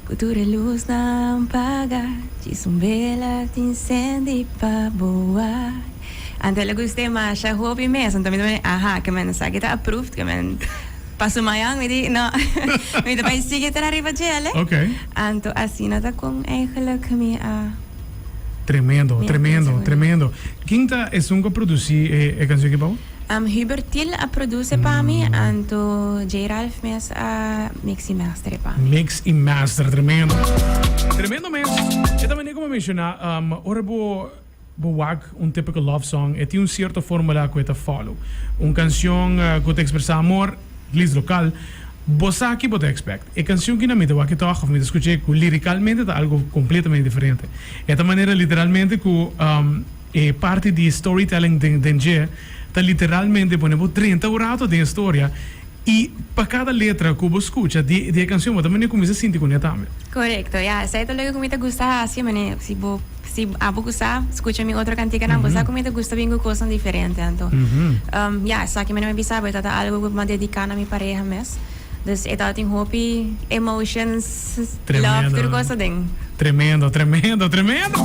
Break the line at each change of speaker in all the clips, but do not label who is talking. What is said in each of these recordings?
Cultura luz na ampaga, chisumela tincendi pa boa. Ante la guste masha hobi mes, ante mi aha, que men sa kita approved, que men pasumayang, midi no, midi pa sige tara riba jele.
Okay.
Anto asina ta kung eigenlijk kami
Tremendo,
Mira,
tremendo,
piensa,
tremendo. Quem tá é um que produzir a canção que pau?
Hubert Til a produce pa mi, anto J. Ralph mes a mixi master pa mi.
Mix e master, tremendo. Tremendo mesmo. Eu também nem como mencionar, ora boak typical love song, e tem certa fórmula que eu follow. Canção que te expressa amor, lis local. Bossa aqui pode expect. E canção que na mente que toca, me escutei que liricalmente tá algo completamente diferente. Esta maneira literalmente que é parte de storytelling de tá literalmente ponemos 30 horas de história e para cada letra que você escuta de canção, você também começa a sentir com ela também.
Correcto, ya. Sa ito lang kung ita gusta assim, mane si abo gusta, escucha mi outra cantica na bossa, kung ita gusta bingo coisas diferente anto. Ya, sa akin man may bisabo ita algo que me dedicar na mi pareja mes. Dus ito ating hopi emotions, love, tudo coisa ding.
Tremendo, tremendo, tremendo.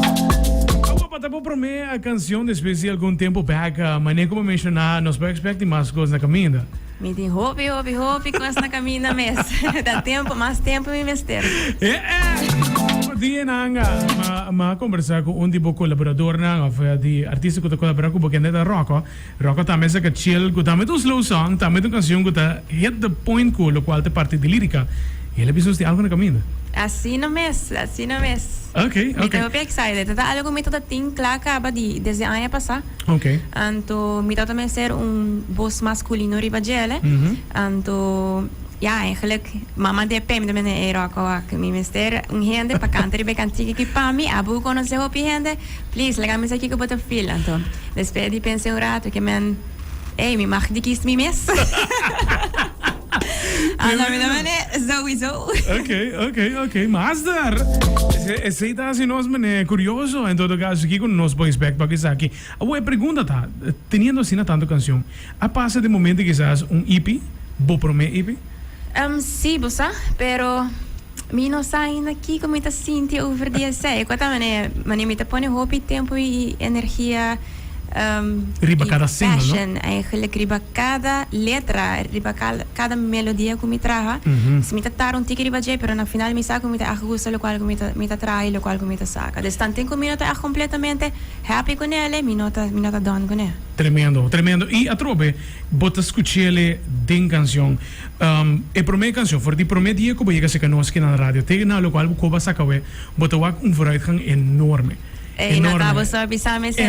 Para prometer a canção depois de algum tempo back, mas nem como mencionar, nós vamos expectar mais coisas na caminho.
Me tem hopi, coisas na caminho na mes. Dá tempo, mais tempo me mester.
Dia na conversar com tipo colaborador na de artista que está colaborando com porque neta Rocco também se que chill, que também do slow song, também do canção que está hit the point com o qual te parte de lírica. E ele precisa de algo na caminho.
Assim no mes.
Okay.
Me tô bem excited. Tata algo me toda ting acaba desde ano passado.
Okay.
Anto me também ser voz masculino riba gele. Anto ja, eigenlijk, mama de pem de mene erako ak mi mister gente pa cantar be cantiga que pa mi abu conoce hopi gente please lega me aqui que bota fila então despedi pense rato que men mi mag die kiest mi mes Alla mi mene sowieso
Okay. Master esse tá assim nós mene curioso em todo caso aqui com nós boys back para que aqui a pergunta tá tendo assim tanto canção a passa de momento que quizás EP bo prome EP
Sì, bossa, pero mi non sai aqui como está sinti over dia sei. Quanta mane mi te pone hopi tempo e energia
riba cada
passion,
single,
eigenlijk riba cada letra, riba cada melodia que mi traha. Se mi te tar un tiki riba pero na final mi sa como te gusta lo qual mi te trae, lo qual mi te saca. De tanto que mi nota completamente happy con ele, mi nota done con ele.
Tremendo. E a trobe, bota escuchele den canção. E prome canção, for die prome dia que chega se conosco na rádio, tegen na lo qual ko ba sakawe, bota wak vooruitgang enorme.
Notavo só bisame se.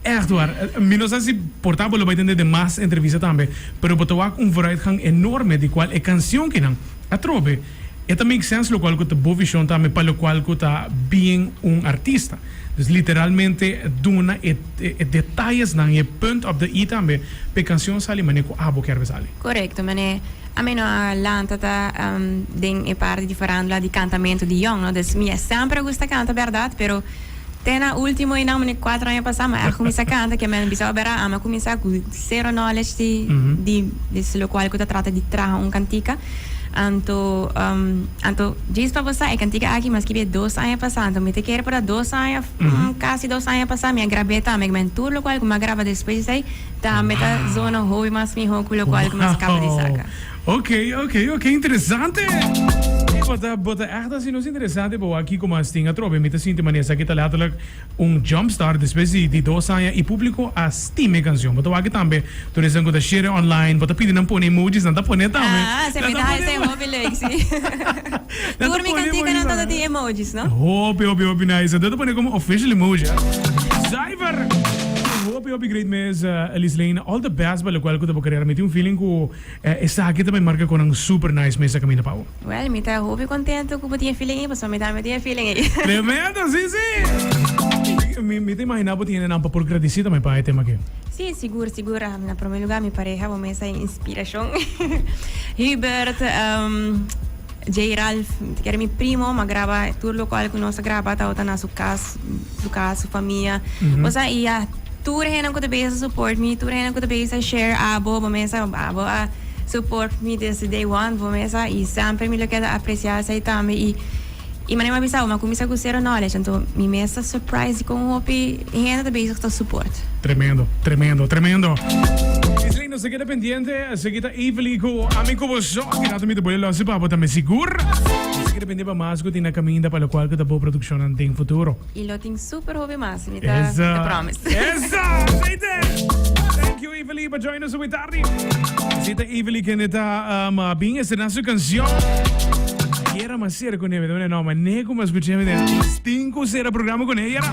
Echt waar. Menos assim, portável vai entender de mais entrevista também, pero bota wak vooruitgang enorme, de qual é canção que não. A trobe, e também sense lo qual que te boa visão também para lo qual que tá bem artista. Dus literalmente duna detalhes na e punt op de i também pe canção sali mane ko abo quer sali.
Correcto, mane a meno a lantata ding e parte di farandola di cantamento di young, no? Dus mi sempre gusta canta verdad, pero tena ultimo in amene 4 anni passati ma comincia a canta che me bisogna bera ama comincia con zero knowledge di lo quale che tratta di tra un cantica. Anto diz para você é cantiga aqui mas que é 2 anos passando me te quero para 2 anos quase 2 anos passando minha gravei também mas tudo lo qual como grava depois aí tá meta zona hoi mas mi ho lo qual como acaba de sacar.
Ok, interessante. Bota echt assim nos interessante bo aqui como assim a trobe me te sinto maneira que tá letterlijk jumpstart depois de 2 anos e público a estime canção bota aqui também tu dizem que tá share online bota pedir não pôr emojis não tá pôr também
se me dá esse hobby lexi tu me cantica não tá de emojis não
hobby nice então pôr como official emoji Cyber Hope great mes Elislane all the best para lo cual que te carreira me tem feeling que essa aqui também marca com super nice mesa caminho pau.
Well, me tá hope contento que botinha feeling aí, passou me dá feeling aí.
Tremendo, sim. Me te imaginava que tinha nampa por agradecer também para tema aqui.
Sim, seguro. Na primeiro lugar me pareja uma essa inspiração. Hubert J. Ralph, que era meu primo, mas grava tudo o qual que nós grava tá na sua casa, sua família. Você ia tudo rena com a base support me, tudo rena com a base share abo, mas abo support me desde day one, bomesa, e sempre me lo queda apreciar sai também e mas nem bisa uma comissa com zero knowledge, então me messa surprise com o hopi e ainda bezig tot support.
Tremendo, tremendo, tremendo. Islino, se queda pendiente, se queda Evelyn com amigo você, que nada me te pode lançar para botar me seguro. Se queda pendiente mais que tem caminho para o qual que da boa produção não tem futuro.
E lo tem super hobby mas, me te promise.
Essa, thank you Evelyn for joining us with tarde. Sita Evelyn que está bem essa nossa canção. Era uma série com ele, não, mas nem como escutei, 5 série programa com ele era.